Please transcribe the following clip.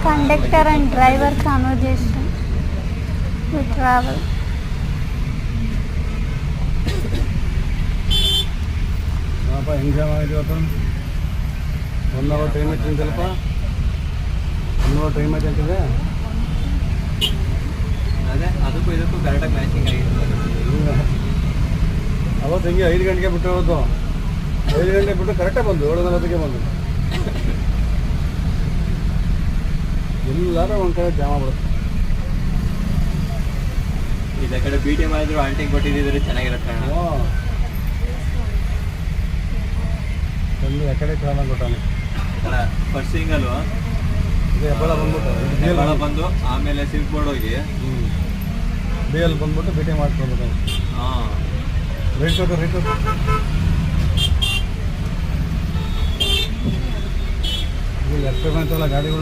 Conductor and driver conversation. We travel. Enjoy ಮಾಡಿದ್ವಿ ಅವತ್ತು 1 hour time ಐತೆ ಅಂತಲ್ಲಪ್ಪ 1 ಅವರ್ ಟೈಮ್ ಐತೆ ಅಂತಿದೆ ಅದೇ ಅದಕ್ಕೂ ಇದಕ್ಕೂ ಕರೆಕ್ಟಾಗಿ ಮ್ಯಾಚಿಂಗ್ ಆಗಿರುತ್ತೆ ಅವತ್ತು ಹಿಂಗೆ 5 ಗಂಟೆಗೆ ಬಿಟ್ಟು ಹೋದ್ದು 5 ಗಂಟೆಗೆ ಬಿಟ್ಟು ಕರೆಕ್ಟಾಗಿ ಬಂದು 7:40ಗೆ ಬಂದು ಎಲ್ಲರೂ ಒಂದು ಕಡೆ ಜಾಮ ಬಿಡುತ್ತೆ ಇದ ಕಡೆ ಬಿ ಟಿ ಎಮ್ ಆದರೂ ಆಲ್ಟಿಂಗ್ ಕೊಟ್ಟಿದ್ದಿದ್ರೆ ಚೆನ್ನಾಗಿರುತ್ತೆ ಅಣ್ಣ ಒಂದು ಎಕಡೆ ಕಾಲ ಕೊಟ್ಟಾನೆ ಅಲ್ಲ ಫಸ್ಟ್ ಸಿಂಗಲ್ಲು ಇದು ಹೆಬ್ಬಾಳ ಬಂದ್ಬಿಟ್ಟು ಹೆಬ್ಬಾಳ ಬಂದು ಆಮೇಲೆ ಸಿಲ್ಕ್ ಬೋರ್ಡ್ ಹೋಗಿ ಬಿ ಎಲ್ ಬಂದ್ಬಿಟ್ಟು ಭೇಟಿ ಮಾಡ್ಕೊಳ್ಬೇಕು ಹಾಂ ರೈಟ್ ಇಲ್ಲಿ ಎಕ್ಸ್ಪೆರಿಮೆಂಟ್ ಎಲ್ಲ ಗಾಡಿಗಳು